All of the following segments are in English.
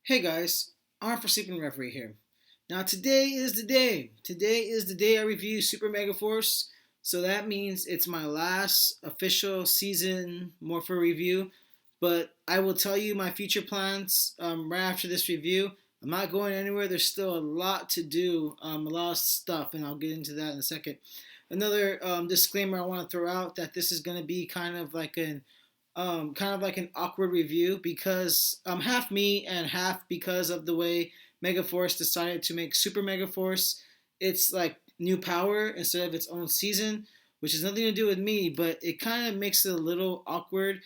Hey guys, I'm for Super Referee here. Now today is the day. Today is the day I review Super Megaforce. So that means it's my last official season Morpher review. But I will tell you my future plans right after this review. I'm not going anywhere. There's still a lot to do, a lot of stuff, and I'll get into that in a second. Another disclaimer I want to throw out that this is going to be kind of like an awkward review because half me and half because of the way Megaforce decided to make Super Megaforce its like new power instead of its own season, which has nothing to do with me, but it kind of makes it a little awkward.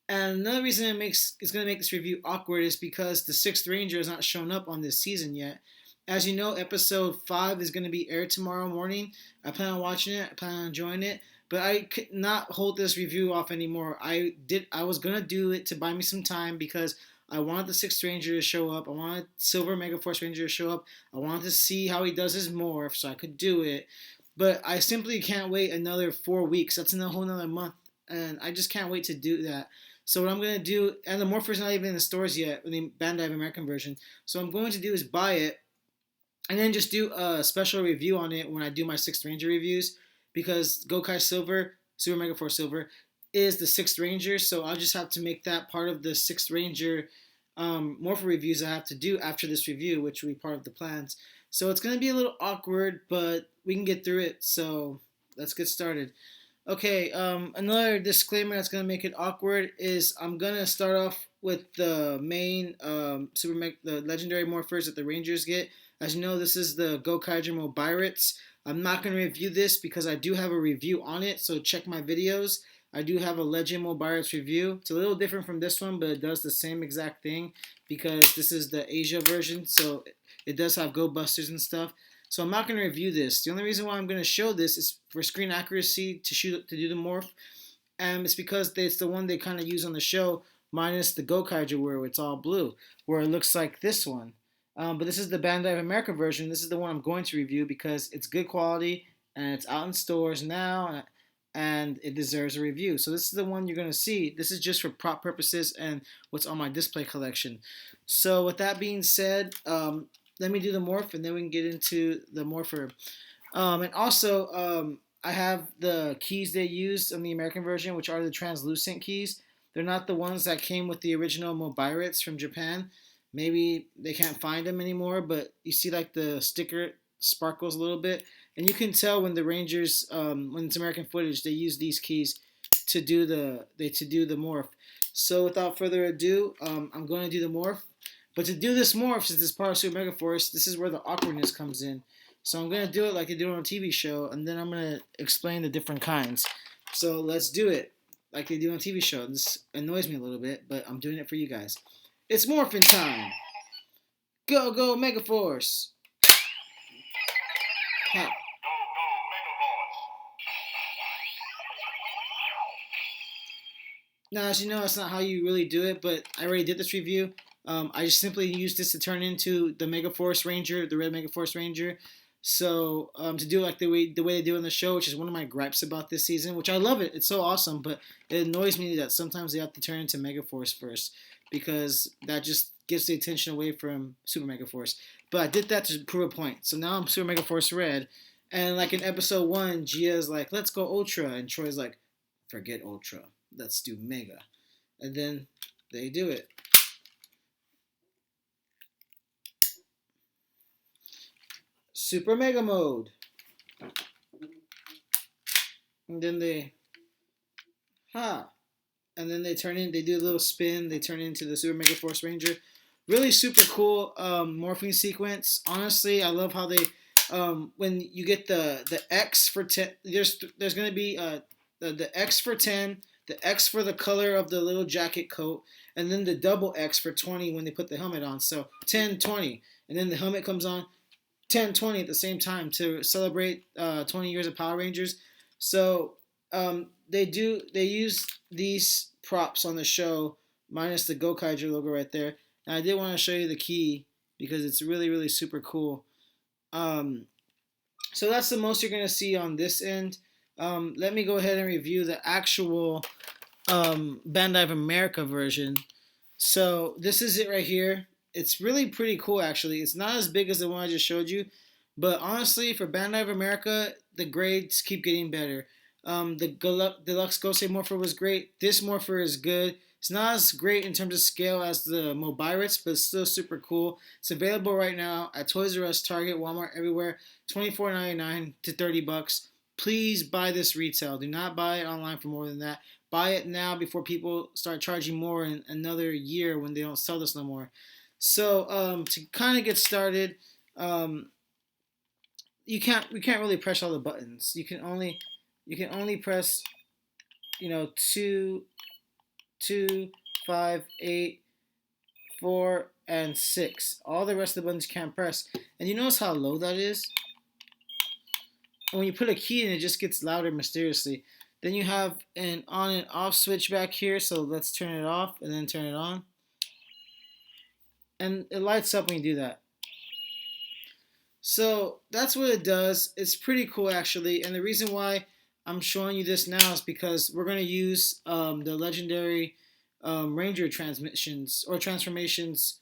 And another reason it's going to make this review awkward is because the Sixth Ranger has not shown up on this season yet. As you know, episode 5 is going to be aired tomorrow morning. I plan on watching it. I plan on enjoying it. But I could not hold this review off anymore. I was gonna do it to buy me some time because I wanted the Sixth Ranger to show up. I wanted Silver Megaforce Ranger to show up. I wanted to see how he does his morph so I could do it. But I simply can't wait another 4 weeks. That's a whole another month, and I just can't wait to do that. So what I'm gonna do, and the Morpher's not even in the stores yet, the Bandai American version. So what I'm going to do is buy it, and then just do a special review on it when I do my Sixth Ranger reviews because Gokai Silver, Super Mega Force Silver, is the Sixth Ranger. So I'll just have to make that part of the Sixth Ranger Morpher reviews I have to do after this review, which will be part of the plans. So it's going to be a little awkward, but we can get through it. So let's get started. Okay, another disclaimer that's going to make it awkward is I'm going to start off with the main the legendary morphers that the Rangers get. As you know, this is the Gokaiger Mobirates. I'm not going to review this because I do have a review on it, so check my videos. I do have a Legend Mobirates review. It's a little different from this one, but it does the same exact thing because this is the Asia version, so it does have Go Busters and stuff. So I'm not going to review this. The only reason why I'm going to show this is for screen accuracy to do the morph, and it's because it's the one they kind of use on the show, minus the Gokaiger where it's all blue, where it looks like this one. But this is the Bandai of America version. This is the one I'm going to review because it's good quality and it's out in stores now and it deserves a review. So this is the one you're going to see. This is just for prop purposes and what's on my display collection. So with that being said, let me do the morph and then we can get into the morpher. And also, I have the keys they used on the American version, which are the translucent keys. They're not the ones that came with the original Mobirates from Japan. Maybe they can't find them anymore, but you see like the sticker sparkles a little bit. And you can tell when the Rangers, when it's American footage, they use these keys to do the morph. So without further ado, I'm going to do the morph. But to do this morph, since it's part of Super Megaforce, this is where the awkwardness comes in. So I'm going to do it like they do on a TV show, and then I'm going to explain the different kinds. So let's do it like they do on a TV show. This annoys me a little bit, but I'm doing it for you guys. It's morphin' time. Go, go, Megaforce. Ha. Now, as you know, that's not how you really do it, but I already did this review. I just simply used this to turn into the Megaforce Ranger, the Red Megaforce Ranger. So to do it like the way they do in the show, which is one of my gripes about this season, which I love it. It's so awesome, but it annoys me that sometimes they have to turn into Megaforce first because that just gets the attention away from Super Megaforce. But I did that to prove a point. So now I'm Super Megaforce Red, and like in episode 1, Gia's like, "Let's go Ultra," and Troy's like, "Forget Ultra, let's do Mega," and then they do it. Super Mega Mode. And then and then they do a little spin, they turn into the Super Mega Force Ranger. Really super cool morphing sequence. Honestly, I love how they, when you get the X for 10, there's going to be the X for 10, the X for the color of the little jacket coat, and then the double X for 20 when they put the helmet on. So 10, 20, and then the helmet comes on, 10, 20 at the same time to celebrate 20 years of Power Rangers. So they use these props on the show minus the Gokaiger logo right there. And I did want to show you the key because it's really, really super cool. So that's the most you're going to see on this end. Let me go ahead and review the actual Bandai of America version. So this is it right here. It's really pretty cool actually. It's not as big as the one I just showed you, but honestly, for Bandai of America, the grades keep getting better. The Deluxe Gosei Morpher was great. This Morpher is good. It's not as great in terms of scale as the Mobirates, but it's still super cool. It's available right now at Toys R Us, Target, Walmart, everywhere. $24.99 to $30. Please buy this retail. Do not buy it online for more than that. Buy it now before people start charging more in another year when they don't sell this no more. So to kind of get started, um, we can't really press all the buttons. You can only press, 2, 5, 8, 4, and 6. All the rest of the buttons you can't press. And you notice how low that is? And when you put a key in, it just gets louder mysteriously. Then you have an on and off switch back here, so let's turn it off and then turn it on. And it lights up when you do that. So that's what it does. It's pretty cool actually, and the reason why I'm showing you this now is because we're going to use the legendary Ranger transmissions or transformations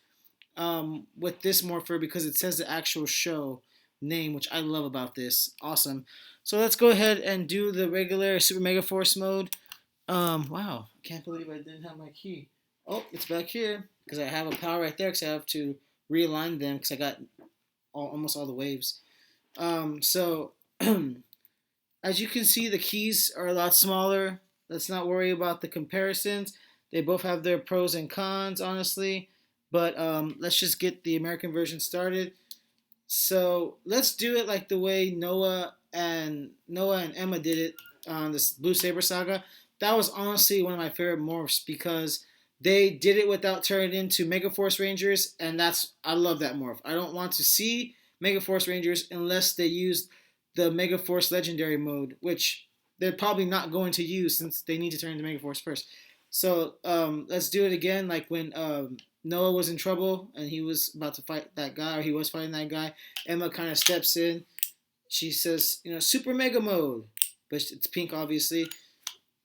with this Morpher because it says the actual show name, which I love about this. Awesome. So let's go ahead and do the regular Super Megaforce mode. Wow, I can't believe I didn't have my key. Oh, it's back here because I have a power right there because I have to realign them because I got almost all the waves. So as you can see, the keys are a lot smaller. Let's not worry about the comparisons. They both have their pros and cons, honestly. But let's just get the American version started. So let's do it like the way Noah and Emma did it on this Blue Saber saga. That was honestly one of my favorite morphs because they did it without turning into Megaforce Rangers, and I love that morph. I don't want to see Megaforce Rangers unless they use the Megaforce Legendary mode, which they're probably not going to use since they need to turn into Megaforce first. So let's do it again, like when Noah was in trouble and he was about to fight that guy, or he was fighting that guy. Emma kind of steps in. She says, Super Mega Mode, but it's pink, obviously.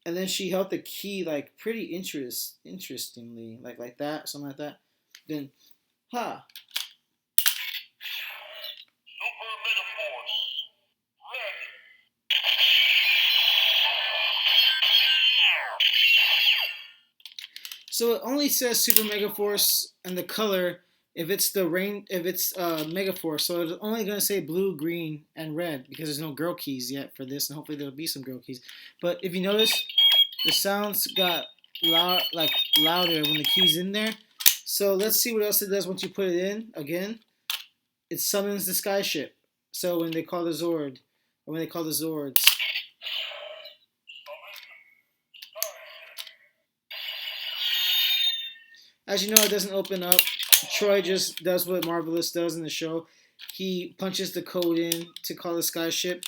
And then she held the key like pretty interestingly, like that, something like that. Then, ha. Super Megaforce. Red. So it only says Super Megaforce and the color if it's Megaforce. So it's only gonna say blue, green, and red because there's no girl keys yet for this, and hopefully there'll be some girl keys. But if you notice, the sounds got louder when the key's in there. So let's see what else it does once you put it in again. It summons the skyship. So when they call the Zord, or when they call the Zords. As you know, it doesn't open up. Troy just does what Marvelous does in the show. He punches the code in to call the skyship.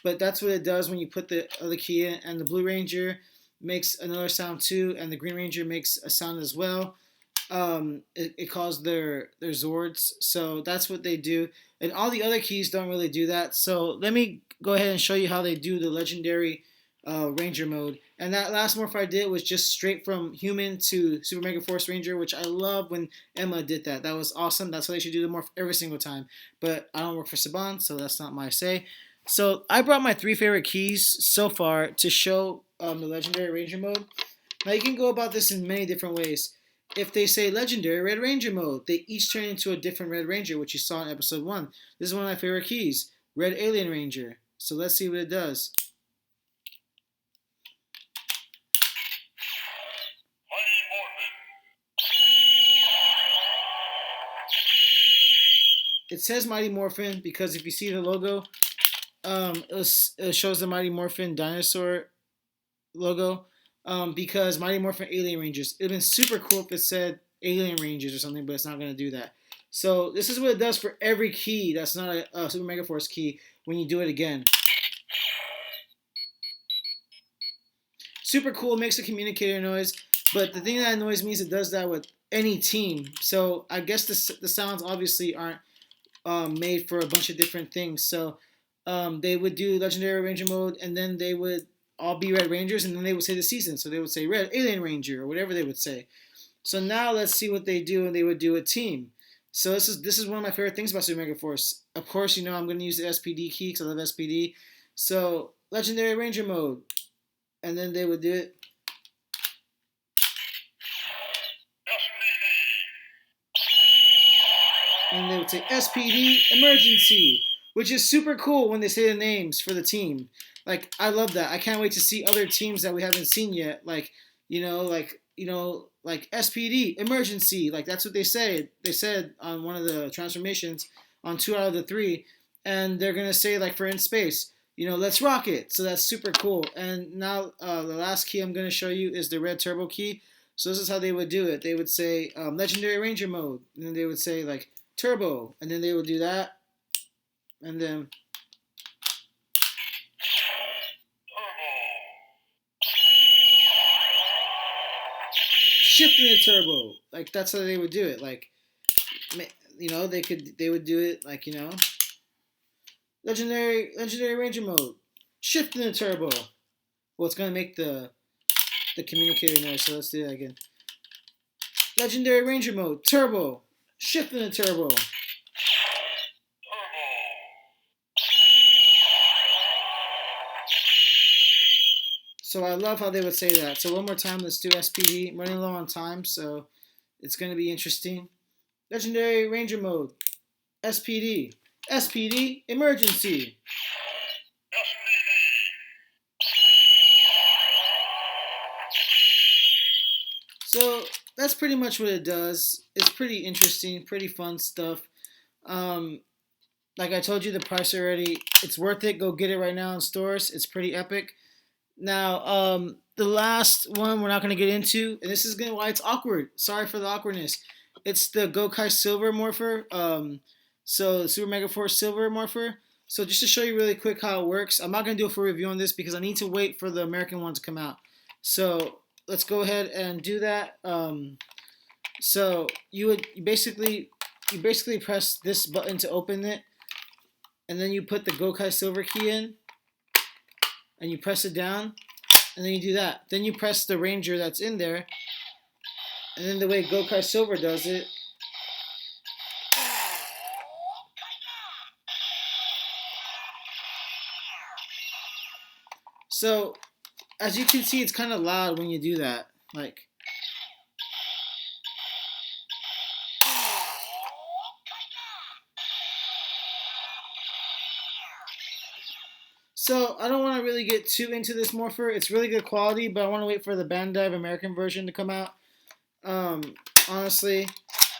But that's what it does when you put the other key in. And the Blue Ranger makes another sound too, and the Green Ranger makes a sound as well. It calls their Zords. So that's what they do. And all the other keys don't really do that. So let me go ahead and show you how they do the legendary Ranger mode. And that last morph I did was just straight from human to Super Mega Force Ranger, which I love when Emma did that. That was awesome. That's how they should do the morph every single time. But I don't work for Saban, so that's not my say. So I brought my 3 favorite keys so far to show the legendary Ranger mode. Now you can go about this in many different ways. If they say legendary Red Ranger mode, they each turn into a different Red Ranger, which you saw in episode 1. This is one of my favorite keys, Red Alien Ranger. So let's see what it does. It says Mighty Morphin because if you see the logo, it shows the Mighty Morphin dinosaur logo. Because Mighty Morphin Alien Rangers. It would have been super cool if it said Alien Rangers or something, but it's not going to do that. So this is what it does for every key that's not a Super Megaforce key when you do it again. Super cool, makes a communicator noise, but the thing that annoys me is it does that with any team. So I guess the sounds obviously aren't made for a bunch of different things. So they would do Legendary Ranger mode, and then they would all be Red Rangers, and then they would say the season. So they would say Red Alien Ranger or whatever they would say. So now let's see what they do, and they would do a team. So this is one of my favorite things about Super Megaforce. Of course, I'm going to use the S.P.D key because I love S.P.D. So Legendary Ranger mode, and then they would do it. And they would say S.P.D emergency, which is super cool when they say the names for the team. Like I love that. I can't wait to see other teams that we haven't seen yet. Like S.P.D emergency. Like that's what they say. They said on one of the transformations on 2 out of the 3, and they're gonna say like for in space. Let's rock it. So that's super cool. And now the last key I'm gonna show you is the red turbo key. So this is how they would do it. They would say Legendary Ranger mode, and then they would say like turbo, and then they would do that, and then shifting the turbo. Like that's how they would do it. Like they would do it like legendary ranger mode, shifting the turbo. Well, it's gonna make the communicator noise. So let's do that again. Legendary ranger mode, turbo, shifting the turbo. So I love how they would say that. So one more time, let's do S.P.D. I'm running low on time, so it's going to be interesting. Legendary Ranger mode, S.P.D. S.P.D. emergency. So that's pretty much what it does. It's pretty interesting, pretty fun stuff. Um, like I told you, the price already. It's worth it. Go get it right now in stores. It's pretty epic. Now, the last one we're not going to get into, and this is gonna why it's awkward. Sorry for the awkwardness. It's the Gokai Silver Morpher. So Super Megaforce Silver Morpher. So just to show you really quick how it works, I'm not going to do a full review on this because I need to wait for the American one to come out. So let's go ahead and do that. So you basically press this button to open it, and then you put the Gokai Silver key in, and you press it down, and then you do that. Then you press the Ranger that's in there, and then the way Gokai Silver does it. So, as you can see, it's kind of loud when you do that. Like, so I don't want to really get too into this Morpher. It's really good quality, but I want to wait for the Bandai American version to come out. Honestly,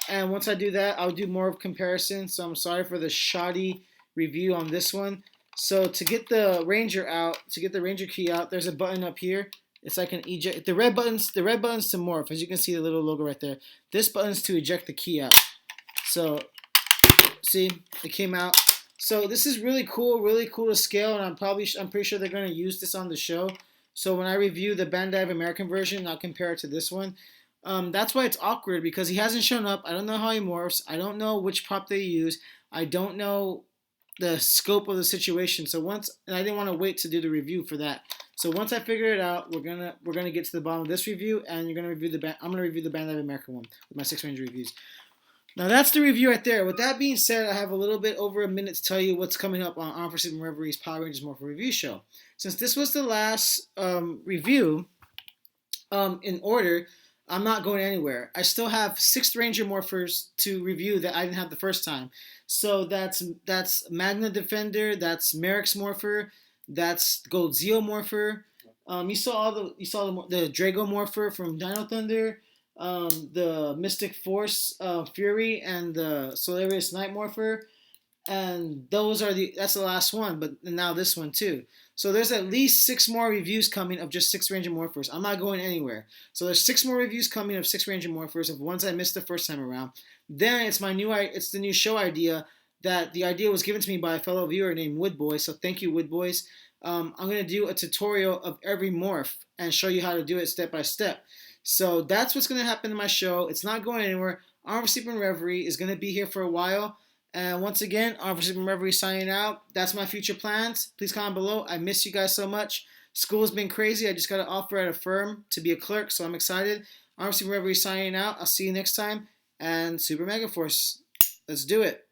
and once I do that, I'll do more of comparison. So I'm sorry for the shoddy review on this one. So to get the Ranger out, to get the Ranger key out, there's a button up here. It's like an eject. The red buttons to morph. As you can see, the little logo right there. This button's to eject the key out. So see, it came out. So this is really cool to scale, and I'm pretty sure they're going to use this on the show. So when I review the Bandai American version, I'll compare it to this one. That's why it's awkward because he hasn't shown up. I don't know how he morphs. I don't know which prop they use. I don't know the scope of the situation. And I didn't want to wait to do the review for that. So once I figure it out, we're gonna get to the bottom of this review, and I'm gonna review the Bandai American one with my 6 Ranger reviews. Now that's the review right there. With that being said, I have a little bit over a minute to tell you what's coming up on Arm for Super Reverie's Power Rangers Morpher review show. Since this was the last review in order, I'm not going anywhere. I still have 6 Ranger Morphers to review that I didn't have the first time. So that's Magna Defender, that's Merrick's Morpher, that's Gold Zeo Morpher. You saw the Drago Morpher from Dino Thunder, the Mystic Force Fury, and the Solarius Night Morpher, and that's the last one. But now this one too. So there's at least 6 more reviews coming of just 6 Ranger Morphers. I'm not going anywhere. So there's 6 more reviews coming of 6 Ranger Morphers of ones I missed the first time around. Then it's the new show idea that the idea was given to me by a fellow viewer named Woodboy. So thank you, Woodboys. I'm going to do a tutorial of every morph and show you how to do it step by step. So that's what's going to happen in my show. It's not going anywhere. Arm for Sleep and Reverie is going to be here for a while. And once again, Arm for Sleep and Reverie signing out. That's my future plans. Please comment below. I miss you guys so much. School's been crazy. I just got an offer at a firm to be a clerk, so I'm excited. Arm for Sleep and Reverie signing out. I'll see you next time. And Super Megaforce. Let's do it.